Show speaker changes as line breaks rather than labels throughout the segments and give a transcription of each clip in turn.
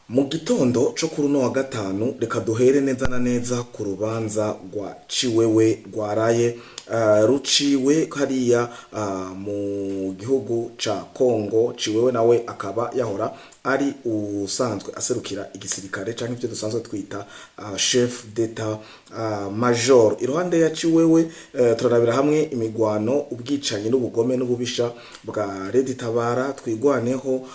Mu gitondo cyo kuri uno wa gatanu reka duhere neza na neza ku rubanza rwa Ciwewe rwaraye ruciwe hariya mu gihugu ca Kongo. Ciwewe nawe akaba yahora ari usanzwe aserukira igisirikare canke ivyo dusanzwe twita chef d'etat major. Iruhande ya Ciwewe turarabira hamwe imigwano, ubwicanyi n'ubugome n'ububisha bwa Red Tabara twigwaneho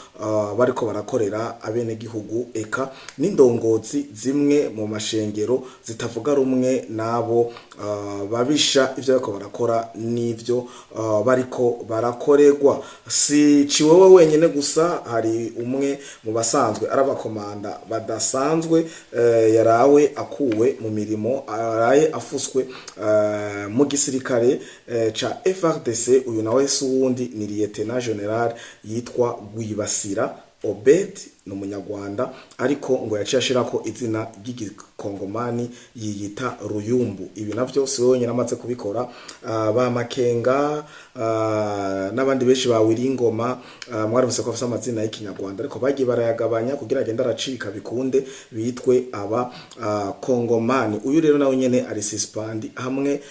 bariko barakorera abene gihugu eka n'indongozi zimwe mu mashengero zitavuga rumwe nabo babisha ivyo bariko barakora n'ivyo bariko barakorerwa. Si Ciwewe wenyene gusa, hari umwe mu basanzwe arabakomanda badasanzwe yarawe akuwe mu mirimo, araye afuswe mu gisirikare ca FRDC. Uyu nawe si uwundi ni Lieutenant General yitwa Gwibasira Obed, ni umunyarwanda ariko ngo yaciye ashirako izina ry'igikongomani yiyita Ruyumbu. Ibi navyo si wenyine amaze kubikora, ba Makenga n'abandi benshi ba Wiringoma mwarumvise ko afite amazina y'ikinyarwanda ariko bagiye barayagabanya kugira agende aracika bikunde bitwe aba Kongomani. Uyu rero nawe nyene ari suspend hamwe,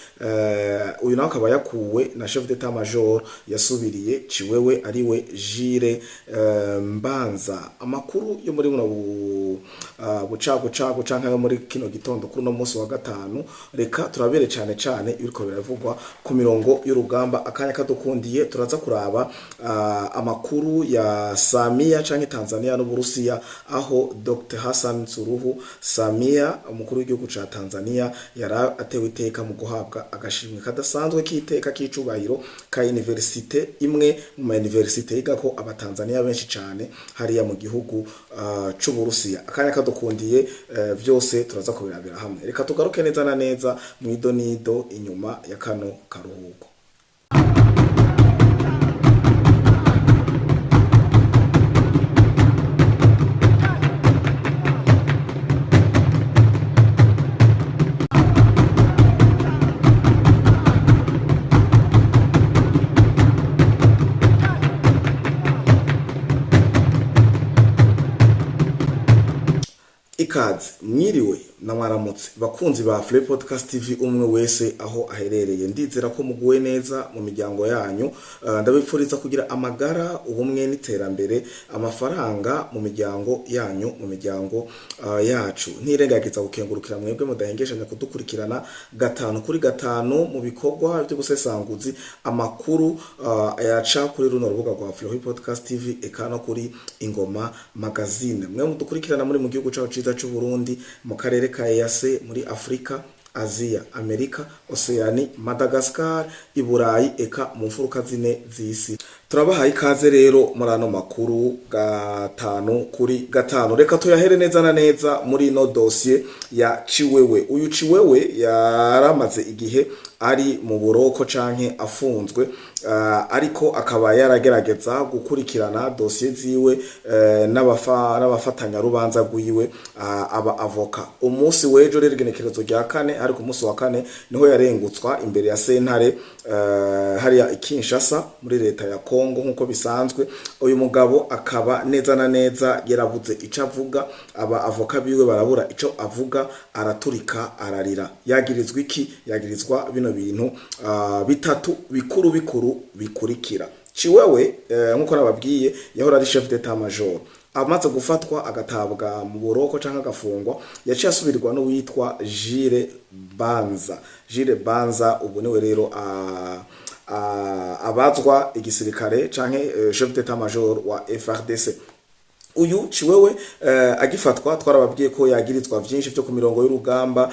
uyu nawe akaba yakuwe na chef d'etat major yasubiriye Ciwewe ariwe Jire Mbanza. Amakuru yo muri buno bucagucagu canke yo muri kino gitondo kuri no munsi wa gatanu, reka turabere cane ibiriko biravugwa ku mirongo y'urugamba. Akanya kadukundiye turaza kuraba amakuru ya Samia canke Tanzania n'Uburusiya, aho Dr. Hassan Suluhu Samia umukuru w'igihugu ca Tanzania yara atewe iteka mu guhabwa agashimwe kadasanzwe k'iteka k'icubahiro ka universite imwe mu universite yigako abatanzania benshi cane hariya mu gihugu c'Uburusiya. Akanya kadukundiye vyose turaza kubirabira hamwe. Reka tugaruke neza na neza mu idonido inyuma ya kano karuhuko. Ikaze mwiriwe na mwaramutse bakunzi ba Free Podcast TV umwe wese aho aherereye, ndizera ko muguwe neza mu miryango yanyu. Ndabifuriza kugira amagara, ubumwe n'iterambere, amafaranga mu miryango yanyu, mu miryango yacu. Ntirengagiza gukengurukira mwebwe mudahengeshanya kudukurikirana gatanu kuri gatanu mu bikorwa byo gusesanguzi amakuru ayaca kuri runo rubuga rwa Free Podcast TV eka no kuri Ingoma Magazine. Mwe mudukurikirana muri mu gihugu cyacu ciza c'u Burundi, mu karere ka EAC, muri Afrika, Asia, Amerika, Oceani, Madagascar, Iburayi eka mu mfuruka zine z'isi. Turabahaye ikaze rero muri ano makuru gatanu kuri gatanu. Reka tuyahere neza na neza muri no dossier ya Ciwewe. Uyu Ciwewe yaramaze igihe ari mu buroko canke afunzwe, ariko akaba yaragerageza gukurikirana dossier ziwe n'abafatanya rubanza rwiwe aba avoka. Umunsi w'ejo rero igenekerezo rya kane, ariko umunsi wa kane niho yarengutswa imbere ya sentare hariya Kinshasa muri leta ya Kongo nkuko bisanzwe. Uyu mugabo akaba neza na neza yarabuze ico avuga, aba avoka biwe barabura ico avuga, araturika ararira. Yagirizwa iki? Yagirizwa bino bintu bitatu bikuru bikurikira. Ciwewe nkuko nababwiye yahora ari chef d'etat major, amaze gufatwa agatabwa mu buroko canke agafungwa, yaciye asubirirwa no witwa Jire Banza. Jire Banza ubu niwe rero abazwa igisirikare canke chef d'etat major wa FRDC. Uyu Ciwewe agifatwa twarababwiye ko yagirizwa vyinshi vyo ku mirongo y'urugamba.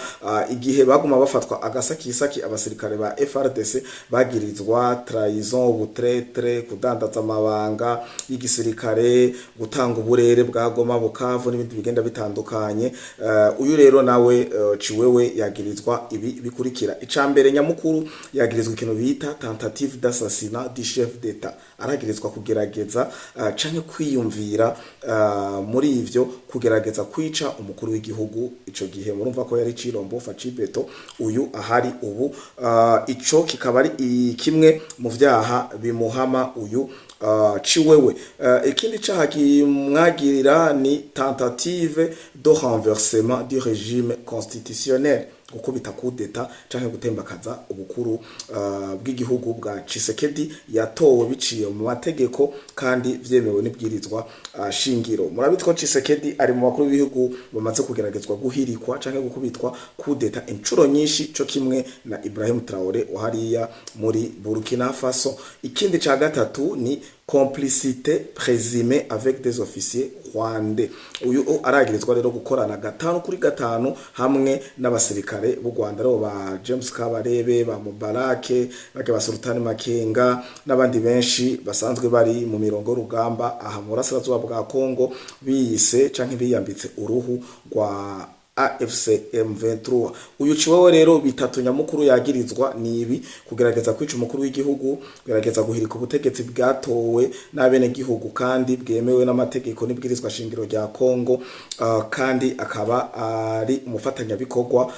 Igihe baguma bafatwa agasakisaki abasirikare ba FRDC bagirizwa trahison, ubutretre, kudandaza amabanga y'igisirikare, gutanga uburere bwa Goma, Bukavu n'ibindi bigenda bitandukanye. Uyu rero nawe Ciwewe yagirizwa ibi bikurikira. Icambere nyamukuru, yagirizwa ikintu bita tentative d'assassinat du chef d'etat. Aragirizwa kugerageza canke kwiyumvira muri ivyo kugerageza kwica umukuru w'igihugu. Ico gihe murumva ko yari Cirombo Facibeto, uyu ahari ubu. Ico kikaba ari kimwe mu vyaha bimuhama uyu ciwewe. Ikindi caha kimwagirira ni tentative de renversement du régime constitutionnel, gukubita kudeta canke gutembakaza ubukuru bw'igihugu bwa Tshisekedi yatowe biciye mu mategeko kandi vyemewe n'ibwirizwa shingiro. Murabitwa Tshisekedi ari mu bakuru b'ibihugu bamaze kugeragezwa guhirikwa canke gukubitwa kudeta incuro nyinshi, co kimwe na Ibrahim Traoré wahariya muri Burkina Faso. Ikindi ca gatatu ni complicité présumée avec des officiers rwandais. Uyu aragirizwa rero gukorana 5-kuri-5 hamwe n'abasirikare b'u Rwanda rero ba James Kabarebe, ba Mubarake, bake ba Sultan Makenga n'abandi benshi basanzwe bari mu mirongo y'urugamba aha mu burasirazuba bwa Kongo, biyise canke biyambitse uruhu rwa AFC M23. Uyu ciwewe rero bitatu nyamukuru yagirizwa nibi: kugerageza kwica umukuru w'igihugu, kugerageza guhirika ubutegetsi bwatowe n'abene gihugu kandi bwemewe n'amategeko n'ibwirizwa shingiro rya Kongo, kandi akaba ari umufatanya bikorwa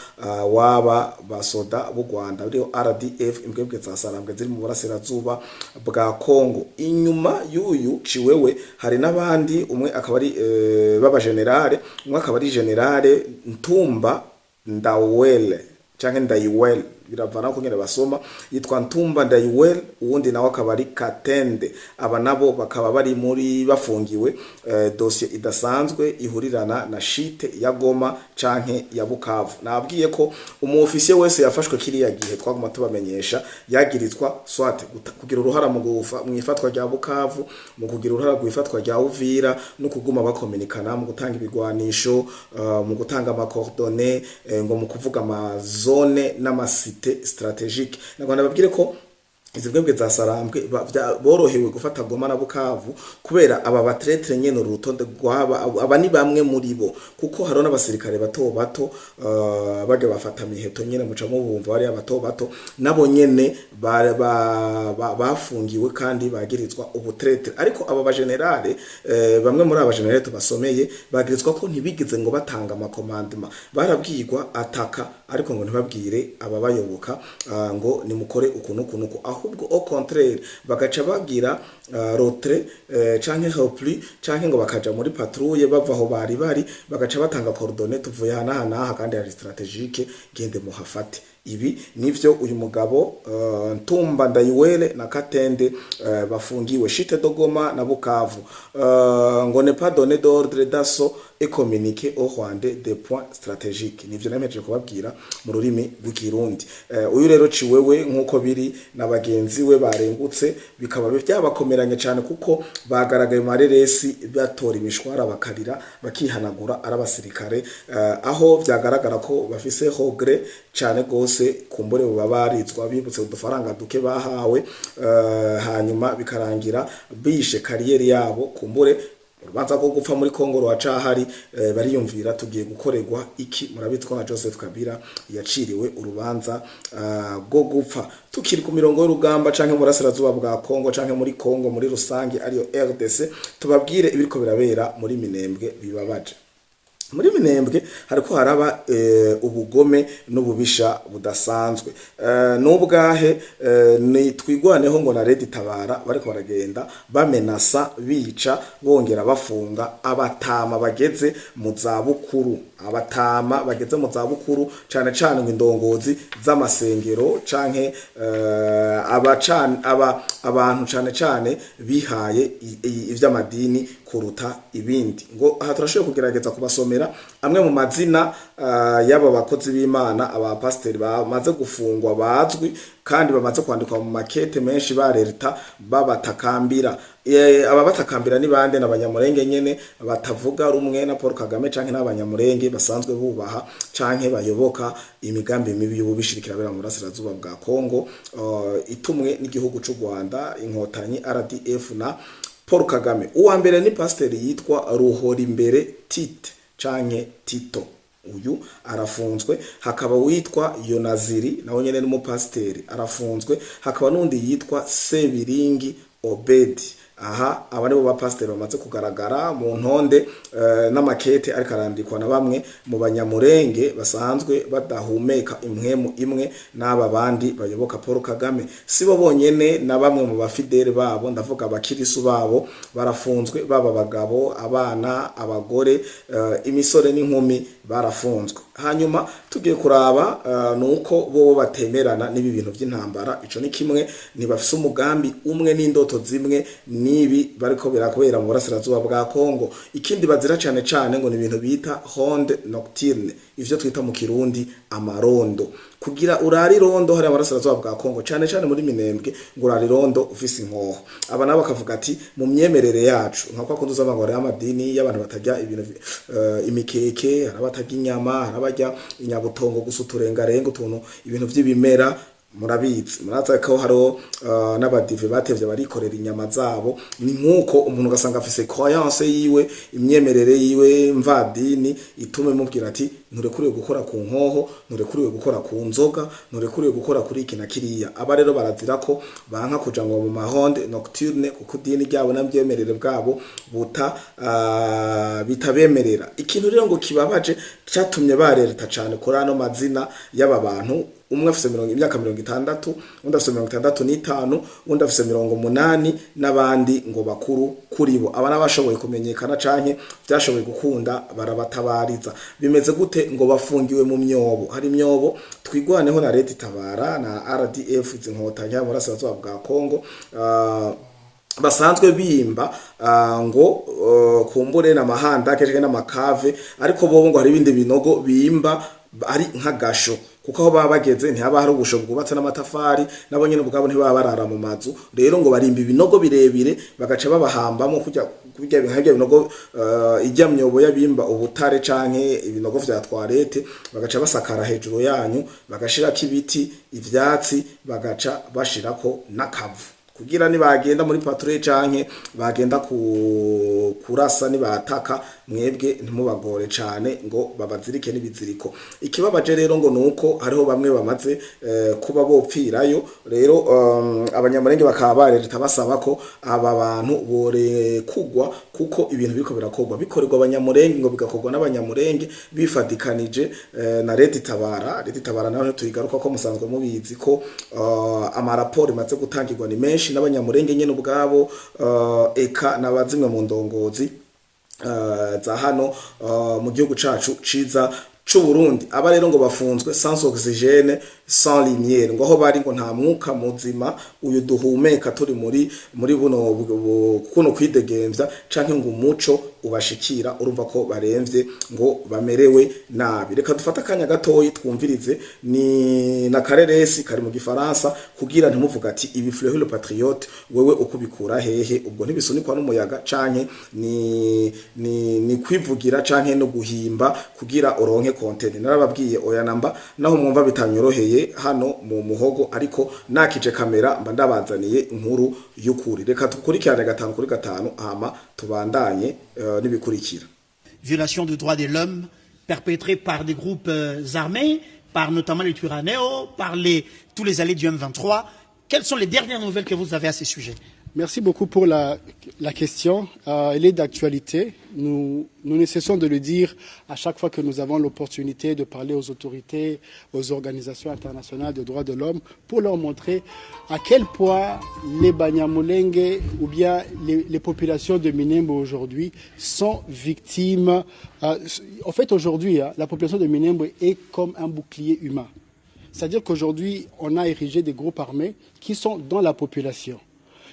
waba basoda b'u Rwanda brio RDF, imbwebwe za Sarambwe ziri mu burasirazuba bwa Kongo. Inyuma y'uyu ciwewe hari n'abandi, umwe akaba ari baba generale, umwe akaba ari generale Ntumba Ndawele canke Ndayiwele, biravana ko nyene basoma, yitwa Ntumba Ndayiwele, uwundi nawe akaba ari Katende. Aba nabo bakaba bari muri bafungiwe dossier idasanzwe ihurirana na shite ya Goma canke ya Bukavu. Nabwiye ko umu officier wese yafashwe kiriya gihe twaguma tubamenyesha yagirizwa swate kugira uruhara mu ifatwa rya Bukavu, mu kugira uruhara mu ifatwa rya Uvira, no kuguma bakominikana mu gutanga ibigwanisho, mu gutanga amakordone, ngo mu kuvuga amazone n'amasite strategique. Nagomba babwire ko izi mbwebwe za Sarambwe borohewe gufata Goma na Bukavu kubera aba batretre nyene urutonde rwaba aba ni bamwe muri bo, kuko haro n'abasirikare bato bato bage bafata miheto nyene muca mu bumva bari abato bato nabo nyene bafungiwe kandi bagirizwa ubutretre. Ariko aba ba generale bamwe muri aba generale tubasomeye bagirizwa ko ntibigize ngo batanga amakomandema, barabwirwa ataka ariko ngo ntibabwire ababayoboka ngo nimukore ukunukunuko, ahubwo au contraire bagaca bagira rotre canke repli canke ngo bakaja muri patrouille bava aho bari bagaca batanga coordonnées tuvuye hana kandi ari strategique gende muhafate. Ibi nivyo uyu mugabo Ntumba Ndayiwele na Katende bafungiwe shite Dogoma na Bukavu, ngo ne pas donner d'ordre d'assaut et communiquer au Rwandais des points stratégiques. Nivyo nameje kubabwira mu rurimi rw'ikirundi. Uyu rero ciwewe nkuko biri na bagenzi we barengutse, bikaba byabakomeranye cyane kuko bagaragaye mu mareresi batora imishwara bakarira bakihanagura arabasirikare, aho vyagaragara ko bafise hogre cyane gose kumbure babarizwa bibutse udufaranga duke bahawe, hanyuma bikarangira bishe kariyeri yabo. Kumbure urubanza rwo gupfa muri Kongo rwacahari, bariyumvira tugiye gukorerwa iki. Murabitwa na Joseph Kabila yaciriwe urubanza rwo gupfa. Tukiri ku mirongo y'urugamba canke mu burasirazuba bwa Kongo canke muri Kongo muri rusange ariyo RDC, tubabwire ibiriko birabera muri Minembwe bibabaje. Muri Minembwe hariko haraba ubugome n'ububisha budasanzwe. Nubwahe ni twigwaneho ngo na Red Tabara bariko baragenda bamenasa bica bongera bafunga abatama bageze mu zabukuru, abatama bageze mu zabukuru cane cane ngo indongozi z'amasengero canke abantu cane cane bihaye ivy'amadini kuruta ibindi. Ngo aha turashoboye kugerageza kubasomera amwe mu mazina y'aba bakozi b'Imana, aba pasiteri bamaze gufungwa bazwi kandi bamaze kwandikwa mu makete menshi ba leta babatakambira. Aba batakambira ni bande? N'abanyamurenge nyene batavuga rumwe na Paul Kagame canke n'abanyamurenge basanzwe bubaha canke bayoboka imigambi mibi y'ububishirikira bera mu burasirazuba bwa Kongo, itumwe n'igihugu c'u Rwanda, inkotanyi RDF na Paul Kagame. Uwa mbere ni pasiteri yitwa Ruhorimbere Tite canke Tito, uyu arafunzwe. Hakaba witwa Yonaziri nawe nyene n'umupasiteri arafunzwe. Hakaba nundi yitwa Sebiringi Obedi aha aba nibo bapasiteri bamaze kugaragara mu ntonde n'amakete ariko arandikwa na bamwe mu banyamurenge basanzwe badahumeka impwemu imwe n'aba bandi bayoboka Paul Kagame. Sibo bonyene na bamwe mu bafideli babo, ndavuga abakirisu babo barafunzwe, baba abagabo, abana, abagore, imisore n'inkumi barafunzwe. Hanyuma tugiye kuraba nuko bo batemerana n'ibi bintu by'intambara. Ico ni kimwe, ntibafise umugambi umwe n'indoto zimwe nibi bariko birakobera mu burasirazuba bwa Kongo. Ikindi bazira cyane cyane ngo ni ibintu bita ronde nocturne, ivyo twita mu Kirundi amarondo. Kugira urari rondo hari abarasirazuba bwa Kongo cyane cyane muri Minembwe, ngo urari rondo ufise inkoho. Aba nabo bakavuga ati mu myemerere yacu nka kwa kunduza abagore y'amadini y'abantu batajya ibintu imikeke, arabatajya inyama, arabajya inyabutongo gusuturengarenga utuntu ibintu by'ibimera. Murabizi muraza ko haro n'abadive batevye barikorera inyama zabo. Ni nkuko umuntu ugasanga afise croyance yiwe, imyemerere yiwe mvadini itume mubwira ati nturekuriwe gukora ku nkoho, nturekuriwe gukora ku nzoga, nturekuriwe gukora kuri iki na kiriya. Aba rero barazira ko banka kuja ngo mu mahonde nocturne kuko dini ryabo n'amyemerere bwabo bitabemerera. Ikintu rero ngo kibabaje cyatumye barereta cyane kuri ano mazina y'aba bantu. Umwe afise imyaka 60, undi afise 65, undi afise 80 n'abandi ngo bakuru kuri bo. Aba nabashoboye kumenyekana canke byashoboye gukunda barabatabariza. Bimeze gute? Ngo bafungiwe mu myobo. Hari imyobo twigwaneho na Leta Itabara na RDF izinkotanya muri Burasirazuba bwa Kongo basanzwe bimba ngo kumbure na mahanda keje n'amakave, ariko bobo ngo hari ibindi binogo bimba ari nkagasho kuko aho baba bageze ntihaba hari ubusho bwubatse n'amatafari, nabo nyene ubwabo ntibaba barara mu mazu. Rero ngo barimba ibinogo birebire bagaca babahambamo kujya nk'ibyo binogo ijya myobo y'abimba ubutare canke ibinogo vya toilette, bagaca basakara hejuru yanyu bagashirako ibiti, ivyatsi, bagaca bashirako n'akavu kugira ni bagenda muri patrouille canke bagenda kurasa ni bataka mwebwe ntimubagore cane ngo babazirike n'ibiziriko. Ikibabaje rero ngo nuko hariho bamwe bamaze kuba bopfirayo. Rero abanyamurenge bakaba barereta basaba ko aba bantu bore kugwa kuko ibintu biriko birakogwa bikorerwa abanyamurenge ngo bigakogwa n'abanyamurenge bifadikanije na Leta Itabara. Leta Itabara naho tuyigaruka ko musanzwe mubizi ko amaraporo maze gutangirwa ni menshi n'abanyamurenge nyene ubwabo eka nabazimwe mu ndongozi za hano mu gihugu cacu ciza c'u Burundi. Aba rero ngo bafunzwe sans oxygène, sans lumière, ngo aho bari ngo nta mwuka muzima uyu duhumeka turi muri buno kuno kwidegemvya canke ngo umuco ubashikira. Urumva ko baremvye ngo bamerewe nabi. Reka dufata akanya gatoyi twumvirize ni na kareresi kari mu Gifaransa kugira ntimuvuga ati ibi Fleury le Patriote wewe ukubikura hehe, ubwo ntibisunikwa n'umuyaga canke ni kwivugira canke no guhimba kugira oronke content. Narababwiye oya namba naho mwumva bitanyoroheye hano mu muhogo, ariko nakije kamera mba ndabazaniye inkuru y'ukuri. Reka tukurikirane 5 kuri 5 hama tubandanye n'ibikurikira.
Violation des droits de l'homme perpétrée par des groupes armés, par notamment les Twirwaneho, par tous les alliés du M23. Quelles sont les dernières nouvelles que vous avez à ce sujet?
Merci beaucoup pour la question. Elle est d'actualité. Nous ne cessons de le dire à chaque fois que nous avons l'opportunité de parler aux autorités, aux organisations internationales de droits de l'homme, pour leur montrer à quel point les Banyamulenge ou bien les populations de Minembwe aujourd'hui sont victimes. En fait, aujourd'hui, la population de Minembwe est comme un bouclier humain. C'est-à-dire qu'aujourd'hui, on a érigé des groupes armés qui sont dans la population.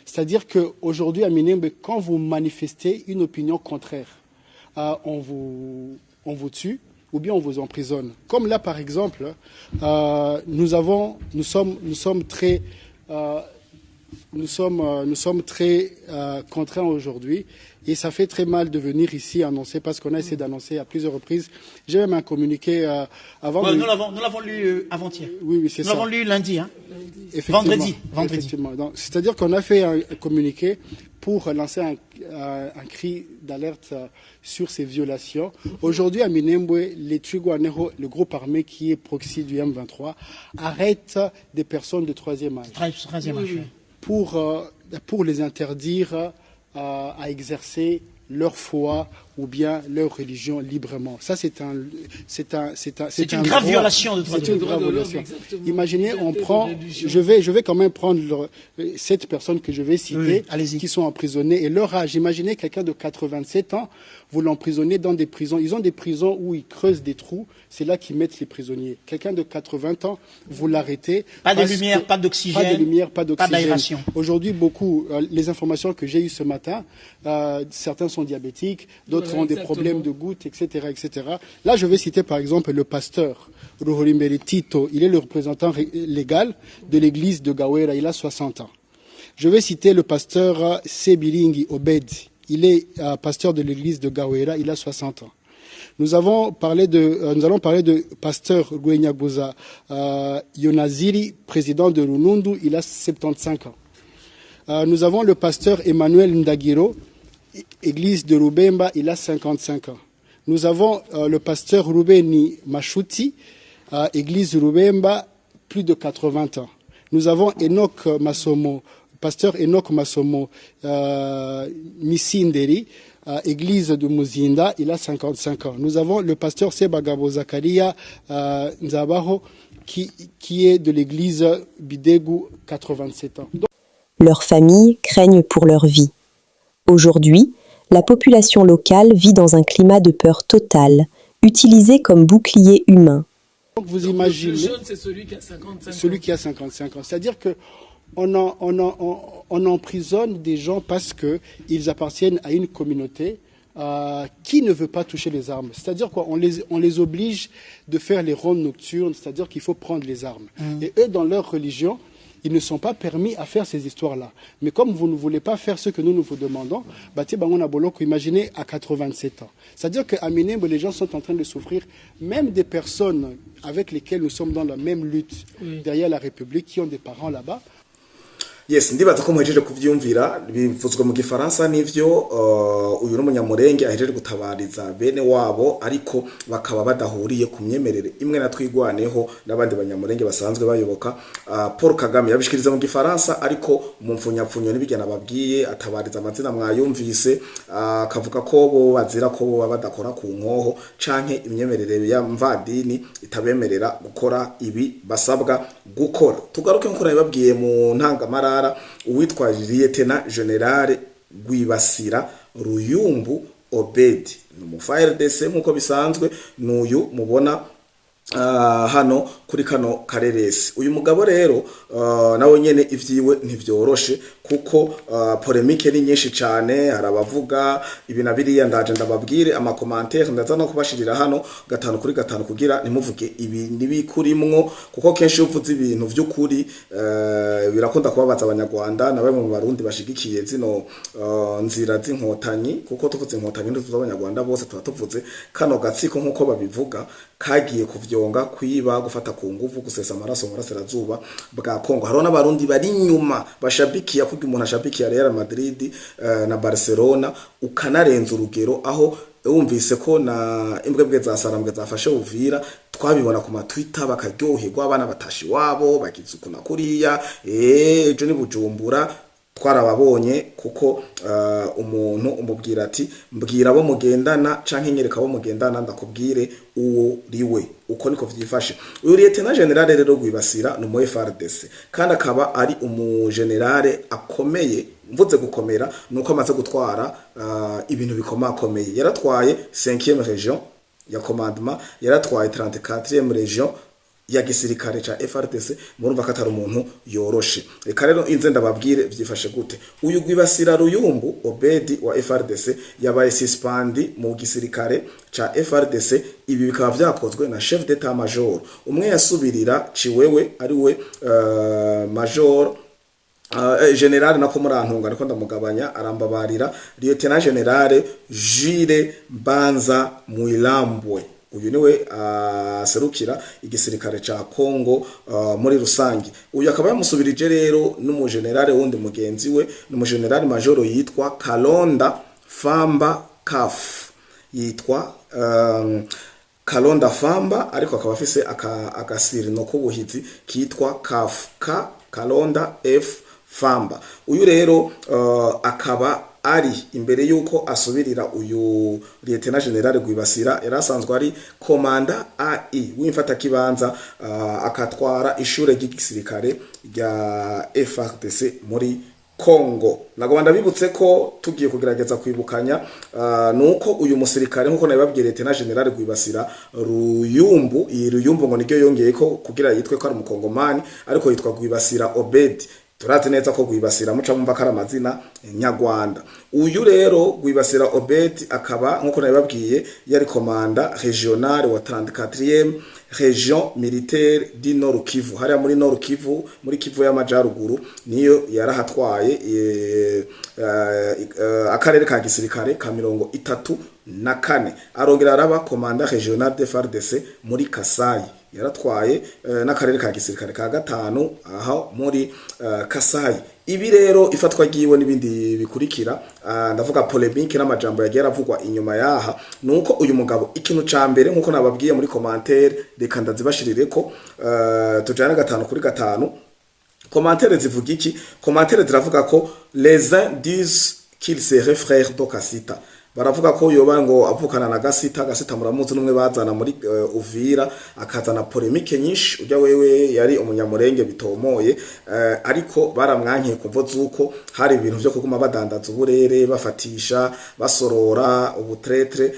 C'est-à-dire qu'aujourd'hui, à Minembwe, quand vous manifestez une opinion contraire, on vous tue ou bien on vous emprisonne. Comme là, par exemple, nous sommes très contraints aujourd'hui. Et ça fait très mal de venir ici annoncer, parce qu'on a essayé d'annoncer à plusieurs reprises. J'ai même un communiqué avant.
Ouais, nous l'avons lu avant-hier.
Oui, c'est ça.
Nous l'avons lu lundi, hein.
Vendredi.
Effectivement.
C'est-à-dire qu'on a fait un communiqué pour lancer un cri d'alerte sur ces violations. Aujourd'hui, à Minembwe, les Twirwaneho, le groupe armé qui est proxy du M23, arrête des personnes de troisième âge.
Troisième âge.
Pour les interdire à exercer leur foi ou bien leur religion librement. Ça, c'est une
grave violation de droits de l'homme.
C'est une grave violation.
Exactement.
Imaginez, on prend, je vais quand même prendre 7 personnes que je vais citer,
allez-y.
qui sont emprisonnées et leur âge. Imaginez quelqu'un de 87 ans, vous l'emprisonnez dans des prisons. Ils ont des prisons où ils creusent des trous, c'est là qu'ils mettent les prisonniers. Quelqu'un de 80 ans, vous l'arrêtez.
Pas de lumière, pas d'oxygène.
Pas de lumière, pas d'oxygène.
Pas d'aération.
Aujourd'hui, beaucoup, les informations que j'ai eues ce matin, certains sont diabétiques, d'autres ont des problèmes de gouttes, etc., etc. Là, je vais citer par exemple le pasteur Ruhorimbere Tito. Il est le représentant légal de l'église de Gawera. Il a 60 ans. Je vais citer le pasteur Sebilingi Obed. Il est pasteur de l'église de Gawera. Il a 60 ans. Nous allons parler de pasteur Gwenyaguza Yonaziri, président de Runundu. Il a 75 ans. Nous avons le pasteur Emmanuel Ndagiro, église de Rubemba, il a 55 ans. Nous avons le pasteur Rubeni Mashuti, église de Rubemba, plus de 80 ans. Nous avons Enoch Masomo, pasteur Enoch Masomo Misinderi, église de Muzinda, il a 55 ans. Nous avons le pasteur Sebagabo Zakaria Nzabaho, qui est de l'église Bidegu, 87 ans.
Leurs familles craignent pour leur vie. Aujourd'hui, la population locale vit dans un climat de peur totale, utilisé comme bouclier humain.
Donc vous imaginez,
le jeune, c'est celui qui a 55 ans.
Celui qui a 55 ans. C'est-à-dire que on emprisonne des gens parce qu'ils appartiennent à une communauté qui ne veut pas toucher les armes. C'est-à-dire quoi, on les oblige de faire les rondes nocturnes, c'est-à-dire qu'il faut prendre les armes. Et eux, dans leur religion, ils ne sont pas permis à faire ces histoires-là. Mais comme vous ne voulez pas faire ce que nous vous demandons, imaginez à 87 ans. C'est-à-dire qu'à Minembwe, les gens sont en train de souffrir, même des personnes avec lesquelles nous sommes dans la même lutte derrière la République, qui ont des parents là-bas.
Yes, ndibaza ko muhejeje kuvyumvira bivuzwe mu gifaransa nivyo uyu n'umunyamurenge ahejeje gutabariza bene wabo ariko bakaba badahuriye ku myemerere imwe na twigwaneho n'abandi banyamurenge basanzwe bayoboka. Paul Kagame yabishikiriza mu gifaransa ariko mu mfunyapfunyo n'ibigena babwiye atabariza amazina mwayumvise, akavuga ko bo bazira ko bo badakora ku nkoho canke imyemerere ya mvadini itabemerera gukora ibi basabwa gukora. Tugaruke nko nababwiye mu ntangamara uwitwa Lieutenant General Gwibasira Ruyumbu Obedi mu FARDC nkuko bisanzwe n'uyu mubona hano kuri kano kareresi. Uyu mugabo rero nawe nyene ivyiwe ntivyoroshe kuko polemique ni nyinshi cyane, harabavuga ibi na biriya. Ndaje ndababwire ama commentaire ndaza no kubashirira hano 5 kugira nimuvuge ibi nibikurimwo, kuko kenshi uvuze ibintu vy'ukuri birakunda kubabaza abanyarwanda nawe mu Barundi bashigikiye zino nzira z'inkotanyi, kuko tuvuze inkotanyi nduvuze abanyarwanda bose tuvuze kano gatsiko nkuko babivuga kagiye kuvyonga, kwiba, gufata ku nguvu, gusesa amaraso mu burasirazuba bwa Kongo. Hariho n'abarundi bari nyuma bashabikiye kuko umuntu ashabikiye Real Madrid na Barcelona, ukanarenza urugero aho wumvise ko na imbwebwe za Sarambwe zafashe Uvira, twabibona ku Twitter bakaryoherwa, abana batashi wabo bagize ukuna kuriya ejo ni Bujumbura twarababonye, kuko umuntu umubwira ati mbwira abo mugendana canke nyereka abo mugendana ndakubwire uwo riwe. Uko niko vyifashe. Uyu Lieutenant General rero Gwibasira no mu FARDC kandi akaba ari umugenerale akomeye. Mvuze gukomera nuko amaze gutwara ibintu bikomakomeye. Yaratwaye 5e region ya commandement, yaratwaye 34e region ya gisirikare ca FARDC. Murumva ko atari umuntu yoroshe. Reka rero inze ndababwire vyifashe gute. Uyu Gwibasira Ruyumbu Obedi wa FARDC yabaye suspend mu gisirikare ca FARDC. Ibi bikaba vyakozwe na chef d'état major umwe yasubirira Ciwewe ari we major general nako murantunga niko ndamugabanya arambabarira Lieutenant General Jules Banza Muilambwe. Uyu niwe serukira igisirikare ca Kongo muri rusangi. Uyu akaba yamusubirije rero n'umugenerale wundi mugenzi we n'umugenerale majoro yitwa Kalonda Famba Kaf, yitwa Kalonda Famba, ariko akaba afise agasiri no kubuhizi kitwa Kaf Kalonda F Famba. Uyu rero akaba ari imbere yuko asubirira uyu Lieutenant General Rwibasira yarasanzwe ari komanda AI w'imfata kibanza akatwara ishure ry'igisirikare rya FARDC muri Kongo. Nagomba bibutse ko tugiye kugerageza kwibukanya nuko uyu musirikare nkuko nabibabwiye Lieutenant General Rwibasira Ruyumbu ngo niryo yongeye ko kugira yitwe ko ari umukongomani ariko yitwa Rwibasira Obed. Turazi neza ko Rwibasira muca mumva kara amazina nyarwanda. Uyu rero Rwibasira Obed akaba nkuko nabibabwiye yari komanda regional wa 34e region militaire du Nord Kivu. Hariya muri Nord Kivu, muri Kivu y'Amajaruguru niyo yarahatwaye akarere ka gisirikare ka 34. Arongera araba komanda regional de FARDC muri Kasai. Yaratwaye n'akarere ka gisirikare ka 5 aho muri Kasai. Ibi rero ifatwa giwe n'ibindi bikurikira ndavuga polemique n'amajambo yagiye aravugwa inyuma yaha nuko uyu mugabo ikintu ca mbere nkuko nababwiye muri commentaire reka ndazibashirire ko tujana 5 kuri 5. Commentaire zivuga iki? Commentaire ziravuga ko les uns disent qu'il serait frère d'Okasita. Baravuga ko yoba ngo avukana na Gasita muramuzi numwe bazana muri Uvira akazana polemique nyinshi ujya wewe yari umunyamurenge bitomoye ariko baramwankiye kumvo zuko hari ibintu byo kuguma badandaza uburere bafatisha basorora ubutretre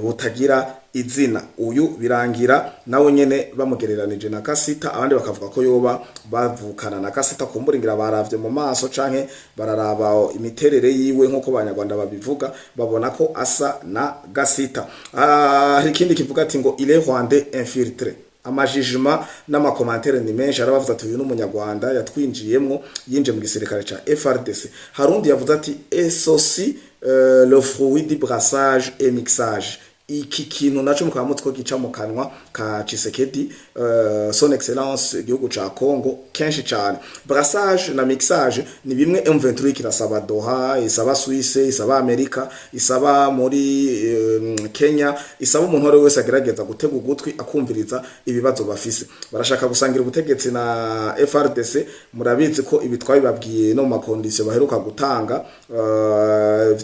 butagira izina. Uyu birangira nawe nyene bamugereranije na Kasita abandi bakavuga ko yoba bavukana na Kasita kumburingira baravye mu maso canke bararaba imiterere yiwe nkuko abanyarwanda babivuga babona ko asa na Gasita. Hari ikindi kivuga ati ngo il est rwandais infiltré. Amajijima n'amakomantere ni menshi arabavuza ati uyu n'umunyarwanda yatwinjiyemwo yinje mu gisirikare ca FARDC. Harundi yavuze ati esosi le fruit du brassage et mixage. Iki kintu naco mukaba mutwe gica mu kanwa ka Tshisekedi son excellence igihugu ca Kongo kenshi cyane. Brassage na mixage ni bimwe M23 kirasaba Doha, isaba Suisse, isaba Amerika, isaba muri Kenya, isaba umuntu wari wese agerageza gutega ugutwi akumviriza ibibazo bafise. Barashaka gusangira ubutegetsi na FARDC. Murabizi ko ibitwaye babwiye no makondisyo baheruka gutanga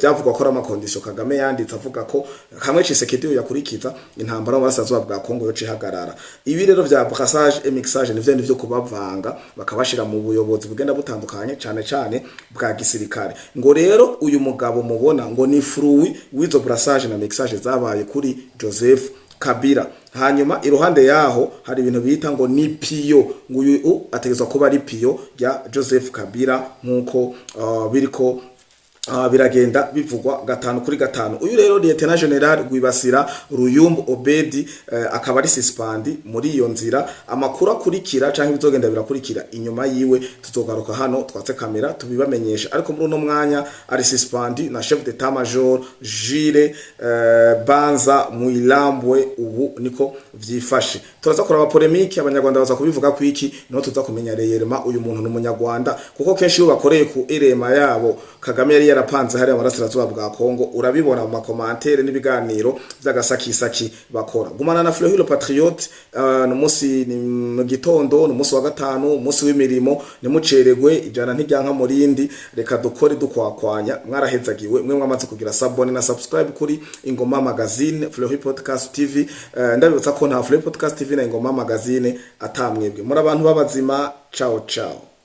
vyavugwa ko amakondisyo Kagame yanditse avuga ko hamwe Tshisekedi yakurikiza intambara y'abasazuba bwa Kongo yo cihagarara. Ibi rero vya brassage et mixage nivyo kubavanga bakabashira mu buyobozi bugenda butandukanye cyane bwa gisirikare. Ngo rero uyu mugabo mubona ngo ni fruit w'izo brassage na mixage zabaye kuri Joseph Kabila. Hanyuma iruhande yaho hari ibintu bita ngo ni piyo, ngo uyu ategezwa kuba ari piyo ya Joseph Kabila nkuko biriko biragenda bivugwa 5 kuri 5. Uyu rero Lieutenant General Rwibasira Ruyumbu Obedi akaba ari suspend muri iyo nzira. Amakuru akurikira canke bizogenda birakurikira inyuma yiwe tuzogaruka hano twatse kamera tubibamenyesha, ariko muri uno mwanya ari suspend na chef d'état major Jules Banza Muilambwe. Ubu niko vyifashe. Turaza kuraba polemique abanyarwanda baza kubivuga ku iki no tuza kumenya reyerema uyu muntu n'umunyarwanda kuko kenshi yo bakoreye ku irema yabo Kagame yari yarapanze hari amarasirazuba bwa Kongo. Urabibona mu makomantere n'ibiganiro by'agasakisaki bakora. Gumana na Fleury le Patriote no musi ni mu gitondo no musi wa 5 musi w'imirimo ni muceregwe ijana ntijyanka murindi. Reka dukore dukwakwanya mwarahezagiwe mwe mwamaze kugira sabone na subscribe kuri Ingoma Magazine Fleury Podcast TV. Ndabibutsa ko nta Fleury Podcast TV na Ingoma Magazine atamwebwe muri abantu babazima. Ciao ciao.